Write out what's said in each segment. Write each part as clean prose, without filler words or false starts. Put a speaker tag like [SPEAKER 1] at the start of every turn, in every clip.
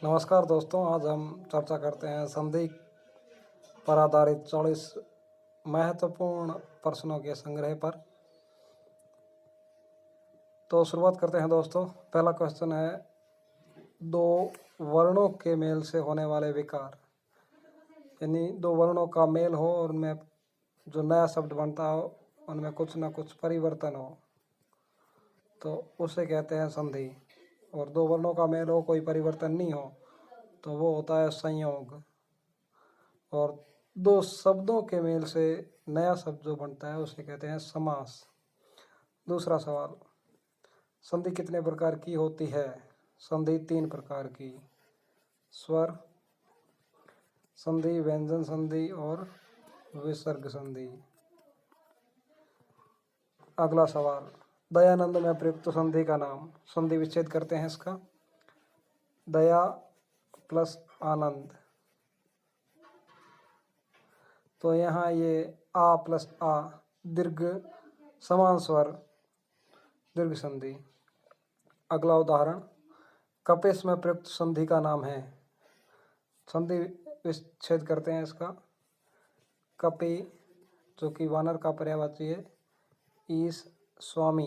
[SPEAKER 1] नमस्कार दोस्तों, आज हम चर्चा करते हैं संधि पर आधारित 40 महत्वपूर्ण प्रश्नों के संग्रह पर। तो शुरुआत करते हैं दोस्तों। पहला क्वेश्चन है, दो वर्णों के मेल से होने वाले विकार, यानी दो वर्णों का मेल हो और उनमें जो नया शब्द बनता हो उनमें कुछ ना कुछ परिवर्तन हो, तो उसे कहते हैं संधि। और दो वर्णों का मेल हो, कोई परिवर्तन नहीं हो, तो वो होता है संयोग। और दो शब्दों के मेल से नया शब्द जो बनता है उसे कहते हैं समास। दूसरा सवाल, संधि कितने प्रकार की होती है? संधि 3 प्रकार की, स्वर संधि, व्यंजन संधि और विसर्ग संधि। अगला सवाल, दयानंद में प्रयुक्त संधि का नाम। संधि विच्छेद करते हैं इसका। दया प्लस आनंद, तो यहाँ ये आ प्लस आ, दीर्घ समान स्वर, दीर्घ संधि। अगला उदाहरण, कपेश में प्रयुक्त संधि का नाम है। संधि विच्छेद करते हैं इसका। कपि, जो कि वानर का पर्यायवाची है, ईश स्वामी,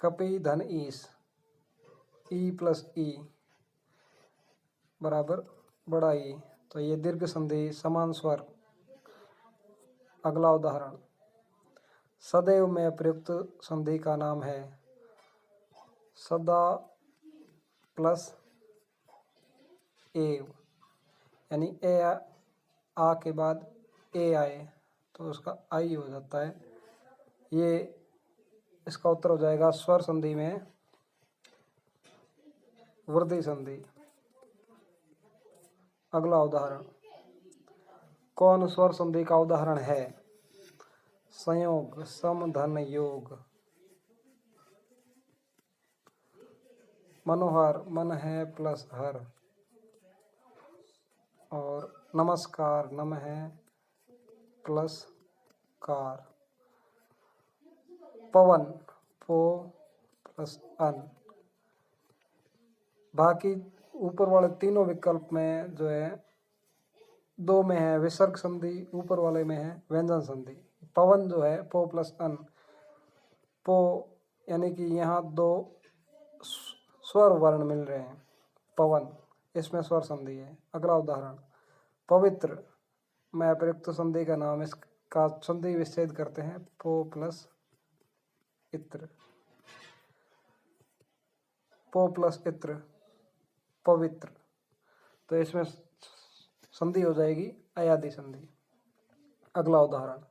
[SPEAKER 1] कपि धन ईश, ई प्लस ई बराबर बड़ा ई, तो ये दीर्घ संधि, समान स्वर। अगला उदाहरण, सदैव में प्रयुक्त संधि का नाम है। सदा प्लस एव, यानी ए आ के बाद ए आए तो उसका आई हो जाता है। ये इसका उत्तर हो जाएगा स्वर संधि में वृद्धि संधि। अगला उदाहरण, कौन स्वर संधि का उदाहरण है? संयोग, सम धन योग। मनोहर, मन है प्लस हर। और नमस्कार, नम है प्लस कार। पवन, पो प्लस अन। बाकी ऊपर वाले तीनों विकल्प में जो है, दो में है विसर्ग संधि, ऊपर वाले में है व्यंजन संधि। पवन जो है पो प्लस अन, पो यानी कि यहाँ दो स्वर वर्ण मिल रहे हैं, पवन, इसमें स्वर संधि है। अगला उदाहरण, पवित्र में प्रयुक्त संधि का नाम। इसका संधि विच्छेद करते हैं, पो प्लस इत्र, पो प्लस इत्र पवित्र, तो इसमें संधि हो जाएगी अयादि संधि। अगला उदाहरण,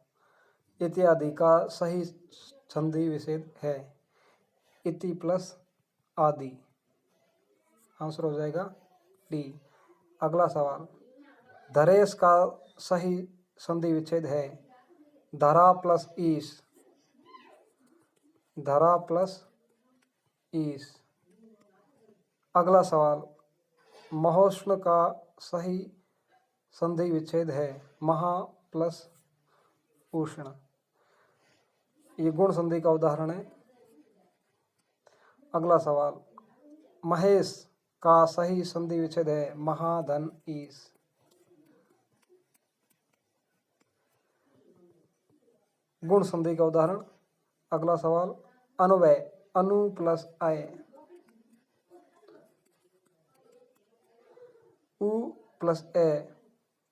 [SPEAKER 1] इत्यादि का सही संधि विच्छेद है। इति प्लस आदि, आंसर हो जाएगा डी। अगला सवाल, धरेश का सही संधि विच्छेद है। धरा प्लस ईश, धरा प्लस ईश। अगला सवाल, महोष्ण का सही संधि विच्छेद है। महा प्लस उष्ण, ये गुण संधि का उदाहरण है। अगला सवाल, महेश का सही संधि विच्छेद है। महाधन ईश। गुण संधि का उदाहरण। अगला सवाल, अनुव्यय, अनु प्लस अय, उ प्लस ए,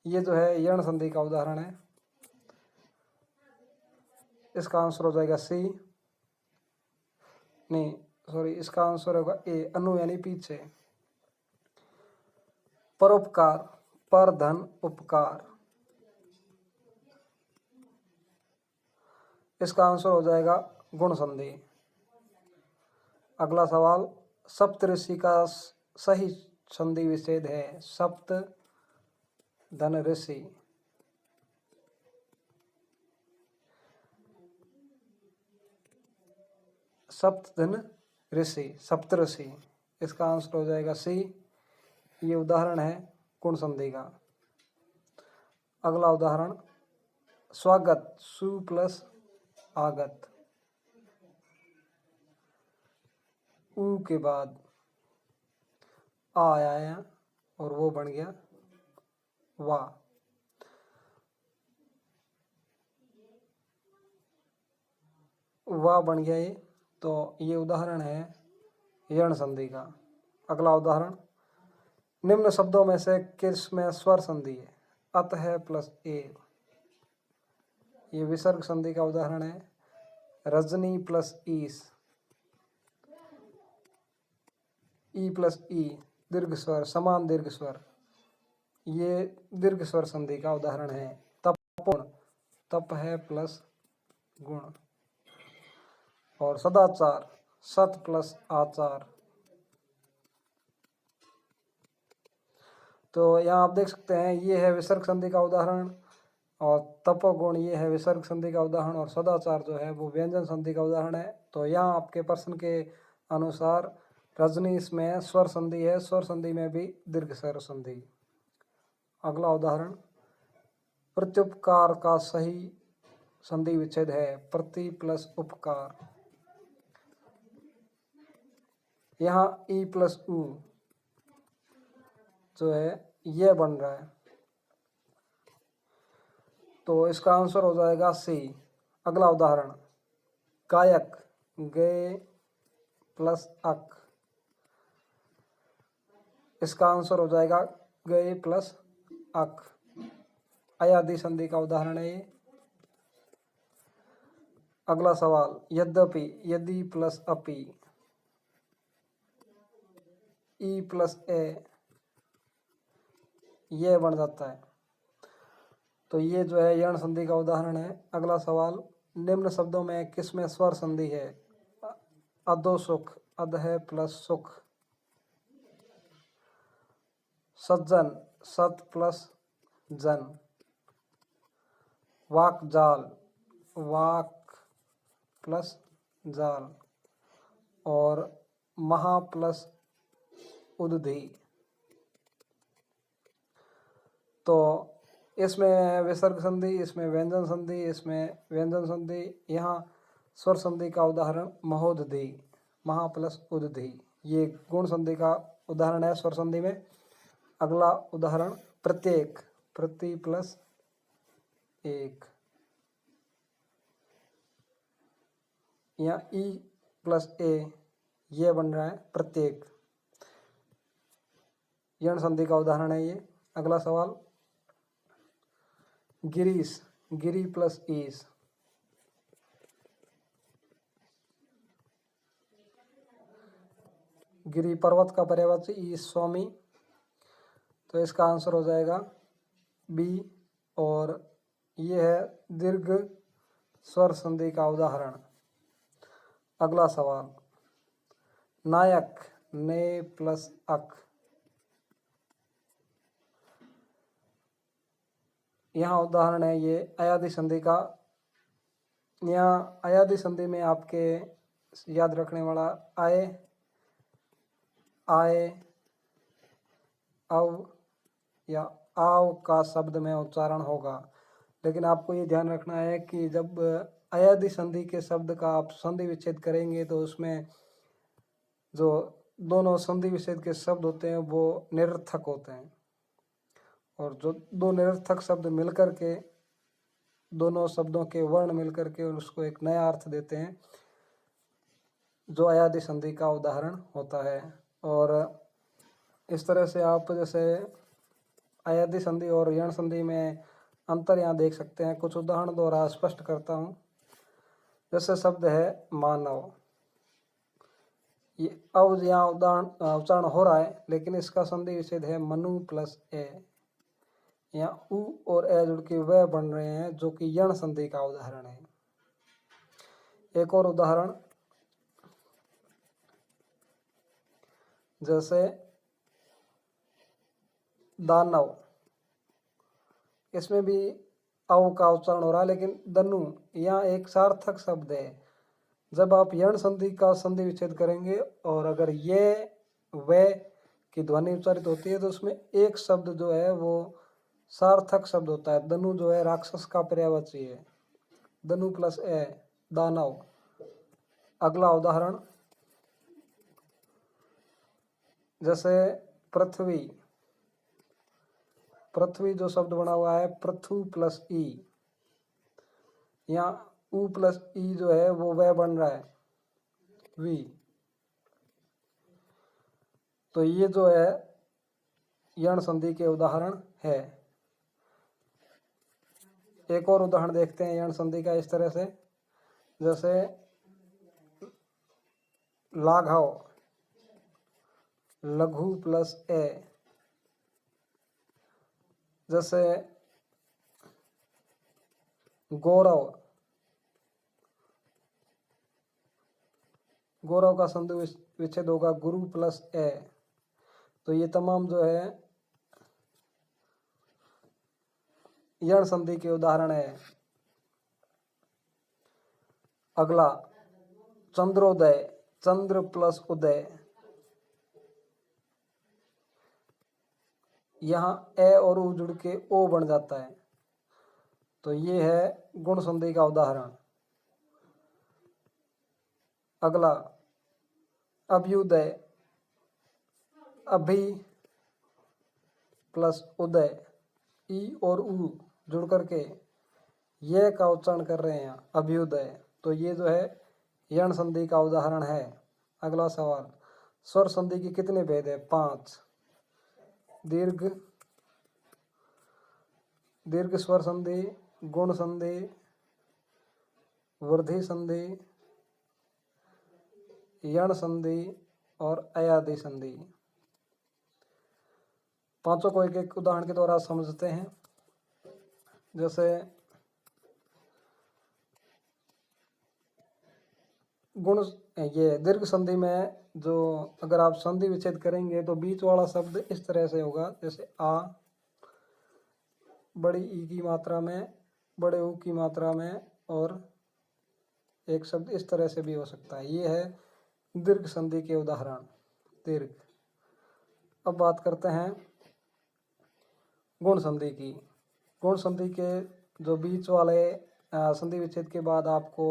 [SPEAKER 1] ये जो है यण संधि का उदाहरण है। इसका आंसर हो जाएगा सी, नहीं सॉरी, इसका आंसर होगा ए, अनु यानी पीछे। परोपकार, पर धन उपकार, इसका आंसर हो जाएगा गुण संधि। अगला सवाल, सप्तऋषि का सही संधि विच्छेद है। सप्त धन ऋषि, सप्त धन ऋषि, सप्तऋषि, इसका आंसर हो जाएगा सी। ये उदाहरण है गुण संधि का। अगला उदाहरण, स्वागत, सु प्लस आगत, उ के बाद। आ आया है और वो बन गया वा। वाह बन गया ये। तो ये उदाहरण है यण संधि का। अगला उदाहरण, निम्न शब्दों में से किस में स्वर संधि है? अतः प्लस एव। ये विसर्ग संधि का उदाहरण है। रजनी प्लस ईस, ई प्लस ई दीर्घ स्वर, समान दीर्घ स्वर, ये दीर्घ स्वर संधि का उदाहरण है। तपोण, तप है प्लस गुण। और सदाचार, सत प्लस आचार। तो यहाँ आप देख सकते हैं ये है विसर्ग संधि का उदाहरण, और तपोगुण ये है विसर्ग संधि का उदाहरण, और सदाचार जो है वो व्यंजन संधि का उदाहरण है। तो यहाँ आपके प्रश्न के अनुसार रजनी इसमें स्वर संधि है, स्वर संधि में भी दीर्घ स्वर संधि। अगला उदाहरण, प्रत्युपकार का सही संधि विच्छेद है प्रति प्लस उपकार। यहाँ ई प्लस उ जो है ये बन रहा है, तो इसका आंसर हो जाएगा सी। अगला उदाहरण, गायक, गे प्लस अक, इसका आंसर हो जाएगा गए प्लस अक। अयादि संधि का उदाहरण है ये। अगला सवाल, यद्यपि, यदि प्लस अपि, ई प्लस ए, ये बन जाता है। तो ये जो है यण संधि का उदाहरण है। अगला सवाल, निम्न शब्दों में किसमें स्वर संधि है? अधो सुख, अधः प्लस सुख। सज्जन, सत प्लस जन। वाक जाल, वाक प्लस जाल। और महा प्लस उदधि। तो इसमें विसर्ग संधि, इसमें व्यंजन संधि, इसमें व्यंजन संधि। यहाँ स्वर संधि का उदाहरण महोदधि, महा प्लस उदधि, ये गुण संधि का उदाहरण है स्वर संधि में। अगला उदाहरण, प्रत्येक, प्रति प्लस एक। यहाँ ई प्लस ए ये बन रहा है प्रत्येक, यण संधि का उदाहरण है ये। अगला सवाल, गिरीश, गिरी प्लस ईस, गिरी पर्वत का पर्यायवाची, ईस स्वामी। तो इसका आंसर हो जाएगा बी। और ये है दीर्घ स्वर संधि का उदाहरण। अगला सवाल, नायक, ने प्लस अक, यहाँ उदाहरण है ये अयादि संधि का। यहाँ अयादि संधि में आपके याद रखने वाला आए, आए, अव या आव का शब्द में उच्चारण होगा। लेकिन आपको ये ध्यान रखना है कि जब अयादि संधि के शब्द का आप संधि विच्छेद करेंगे तो उसमें जो दोनों संधि विच्छेद के शब्द होते हैं वो निरर्थक होते हैं, और जो दो निरर्थक शब्द मिलकर के, दोनों शब्दों के वर्ण मिलकर के उसको एक नया अर्थ देते हैं, जो अयादि संधि का उदाहरण होता है। और इस तरह से आप जैसे अयादि संधि और यण संधि में अंतर यहाँ देख सकते हैं। कुछ उदाहरण द्वारा स्पष्ट करता हूँ। जैसे शब्द है मानव, ये अब यहाँ उच्चारण हो रहा है, लेकिन इसका संधि विच्छेद है मनु प्लस ए। यहाँ उ और ए जुड़ के वह बन रहे हैं, जो कि यण संधि का उदाहरण है। एक और उदाहरण, जैसे दानव, इसमें भी अव का उच्चारण हो रहा है, लेकिन दनु यहाँ एक सार्थक शब्द है। जब आप यण संधि का संधि विच्छेद करेंगे और अगर ये वे की ध्वनि उच्चारित होती है तो उसमें एक शब्द जो है वो सार्थक शब्द होता है। दनु जो है राक्षस का पर्यायवाची है। दनु प्लस ए, दानव। अगला उदाहरण, जैसे पृथ्वी, पृथ्वी जो शब्द बना हुआ है पृथु प्लस ई, यहाँ उ प्लस ई जो है वो वह बन रहा है वी। तो ये जो है यण संधि के उदाहरण है। एक और उदाहरण देखते हैं यण संधि का इस तरह से, जैसे लाघव, लघु प्लस ए, जैसे गौरव, गौरव का संधि विच्छेद होगा गुरु प्लस ए। तो ये तमाम जो है यण संधि के उदाहरण है। अगला चंद्रोदय, चंद्र प्लस उदय, यहाँ ए और उ जुड़ के ओ बन जाता है। तो ये है गुण संधि का उदाहरण। अगला अभ्युदय, अभि प्लस उदय, ई और उ जुड़ करके ये का उच्चारण कर रहे हैं अभ्युदय। तो ये जो है यण संधि का उदाहरण है। अगला सवाल, स्वर संधि की कितने भेद है? 5। दीर्घ, दीर्घ स्वर संधि, गुण संधि, वृद्धि संधि, यण संधि और अयादि संधि। पांचों को एक एक उदाहरण के द्वारा समझते हैं। जैसे गुण, ये दीर्घ संधि में जो अगर आप संधि विच्छेद करेंगे तो बीच वाला शब्द इस तरह से होगा, जैसे आ, बड़ी ई की मात्रा में, बड़े ऊ की मात्रा में, और एक शब्द इस तरह से भी हो सकता है। ये है दीर्घ संधि के उदाहरण, दीर्घ। अब बात करते हैं गुण संधि की। गुण संधि के जो बीच वाले संधि विच्छेद के बाद आपको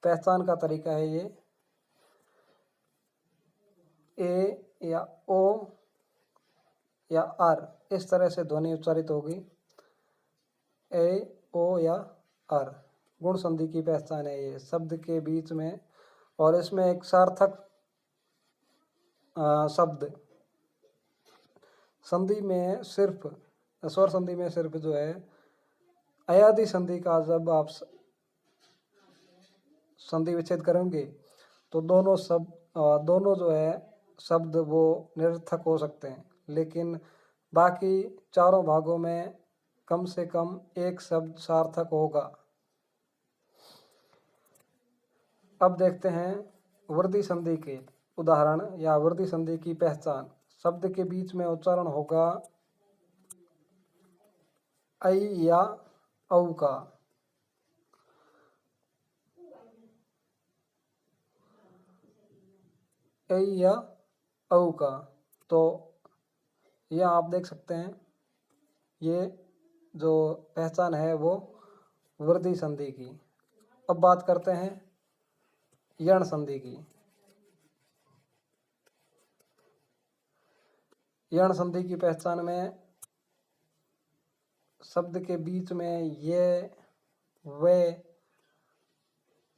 [SPEAKER 1] पहचान का तरीका है, ये ए या ओ या आर इस तरह से ध्वनि उच्चारित होगी, ए, ओ या आर। गुण संधि की पहचान है ये, शब्द के बीच में, और इसमें एक सार्थक शब्द, संधि में सिर्फ, स्वर संधि में सिर्फ जो है अयादि संधि का जब आप संधि विच्छेद करेंगे तो दोनों दोनों जो है शब्द वो निरर्थक हो सकते हैं, लेकिन बाकी चारों भागों में कम से कम एक शब्द सार्थक होगा। अब देखते हैं वृद्धि संधि के उदाहरण या वृद्धि संधि की पहचान। शब्द के बीच में उच्चारण होगा ऐ या औ का। ऐ या औ का। तो यह आप देख सकते हैं, ये जो पहचान है वो वृद्धि संधि की। अब बात करते हैं यण संधि की। यण संधि की पहचान में शब्द के बीच में ये, वे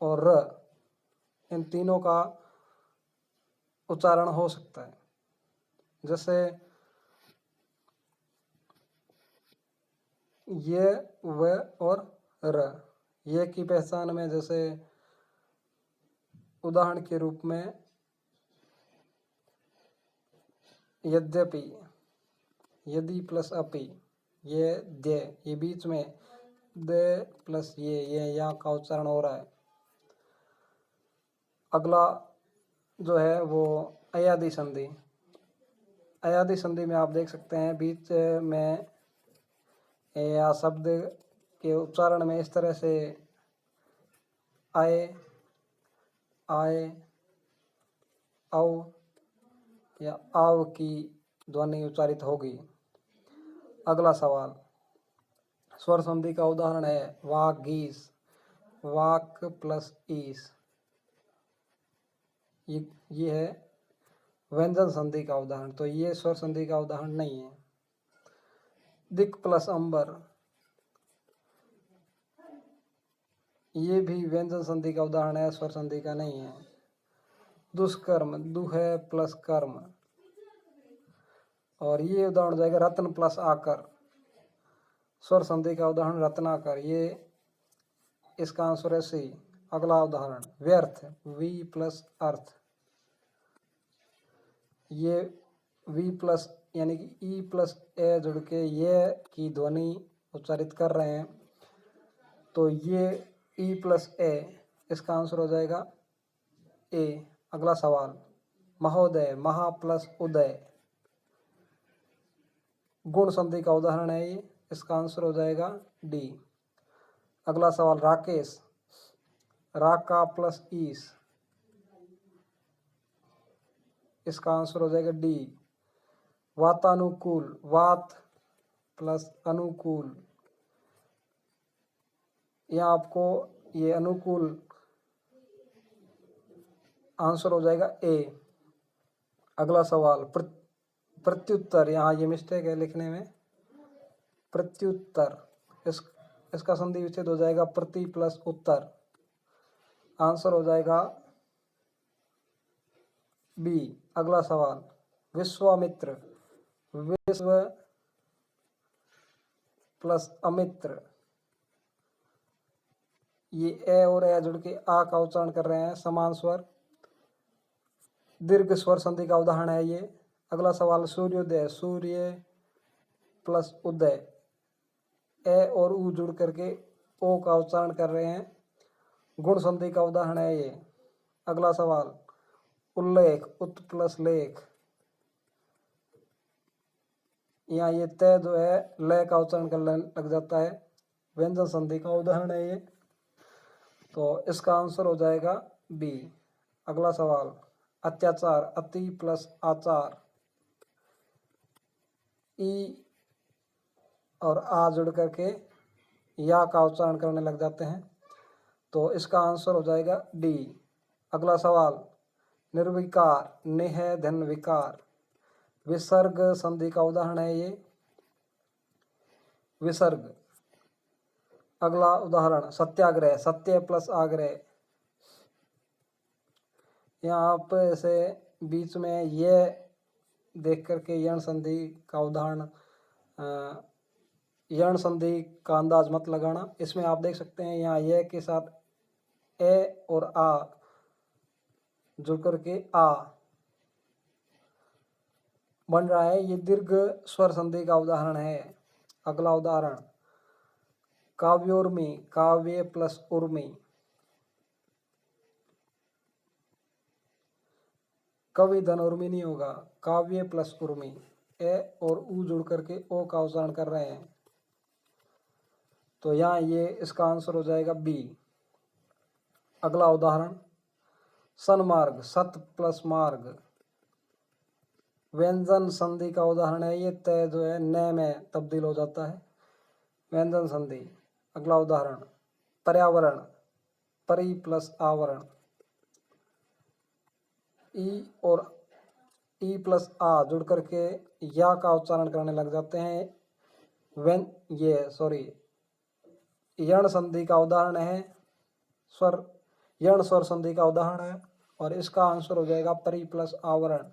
[SPEAKER 1] और र, इन तीनों का उच्चारण हो सकता है। जैसे ये, वे और र, ये की पहचान में जैसे उदाहरण के रूप में यद्यपि, यदि प्लस अपि, ये दे, ये बीच में दे प्लस ये या का उच्चारण हो रहा है। अगला जो है वो अयादि संधि। अयादि संधि में आप देख सकते हैं बीच में या शब्द के उच्चारण में इस तरह से आए, आए, औ या आव की ध्वनि उच्चारित होगी। अगला सवाल, स्वर संधि का उदाहरण है वागीश, वाक प्लस ईस। ये है व्यंजन संधि का उदाहरण, तो ये स्वर संधि का उदाहरण नहीं है। दिक प्लस अंबर, ये भी व्यंजन संधि का उदाहरण है, स्वर संधि का नहीं है। दुष्कर्म, दुह प्लस कर्म, और ये उदाहरण हो जाएगा रत्न प्लस आकर, स्वर संधि का उदाहरण रत्नाकर, ये इसका आंसर है सी। अगला उदाहरण व्यर्थ, वी प्लस अर्थ, ये वी प्लस यानी कि ई प्लस ए जुड़ के ये की ध्वनि उच्चारित कर रहे हैं, तो ये ई प्लस ए, इसका आंसर हो जाएगा ए। अगला सवाल महोदय, महा प्लस उदय, गुण संधि का उदाहरण है ये, इसका आंसर हो जाएगा डी। अगला सवाल राकेश, राका प्लस ईस, इसका आंसर हो जाएगा डी। वातानुकूल, वात प्लस अनुकूल, यहाँ आपको ये अनुकूल आंसर हो जाएगा ए। अगला सवाल प्रत्युत्तर, यहाँ ये मिस्टेक है लिखने में, प्रत्युत्तर, इसका संधि विच्छेद हो जाएगा प्रति प्लस उत्तर, आंसर हो जाएगा बी। अगला सवाल विश्वामित्र, विश्व प्लस अमित्र, ये ए और ए जुड़ के आ का उच्चारण कर रहे हैं, समान स्वर, दीर्घ स्वर संधि का उदाहरण है ये। अगला सवाल सूर्योदय, सूर्य प्लस उदय, ए और उ जुड़ करके ओ का उच्चारण कर रहे हैं, गुण संधि का उदाहरण है ये। अगला सवाल उल्लेख, उत प्लस लेख, यहाँ ये तय जो है लय का उच्चारण करने लग जाता है, व्यंजन संधि का उदाहरण है ये, तो इसका आंसर हो जाएगा बी। अगला सवाल अत्याचार, अति प्लस आचार, ई और आ जुड़ करके या का उच्चारण करने लग जाते हैं, तो इसका आंसर हो जाएगा डी। अगला सवाल निर्विकार, निह धन विकार, विसर्ग संधि का उदाहरण है ये, विसर्ग। अगला उदाहरण सत्याग्रह, सत्य प्लस आग्रह, यहाँ आप ऐसे बीच में ये देख करके यण संधि का उदाहरण, यण संधि का अंदाज मत लगाना। इसमें आप देख सकते हैं यहाँ ये के साथ ए और आ जुड़ करके आ बन रहा है, ये दीर्घ स्वर संधि का उदाहरण है। अगला उदाहरण काव्योर्मी, काव्य प्लस उर्मी, कवि धन उर्मी नहीं होगा, काव्य प्लस उर्मी, ए और उ जुड़ करके ओ का उच्चारण कर रहे हैं, तो यहाँ ये इसका आंसर हो जाएगा बी। अगला उदाहरण सन्मार्ग, सत प्लस मार्ग, व्यंजन संधि का उदाहरण है ये, तय जो है न में तब्दील हो जाता है, व्यंजन संधि। अगला उदाहरण पर्यावरण, परि प्लस आवरण, ई और ई प्लस आ जुड़ करके या का उच्चारण करने लग जाते हैं, यण संधि का उदाहरण है, स्वर यण स्वर संधि का उदाहरण है, और इसका आंसर हो जाएगा परि प्लस आवरण।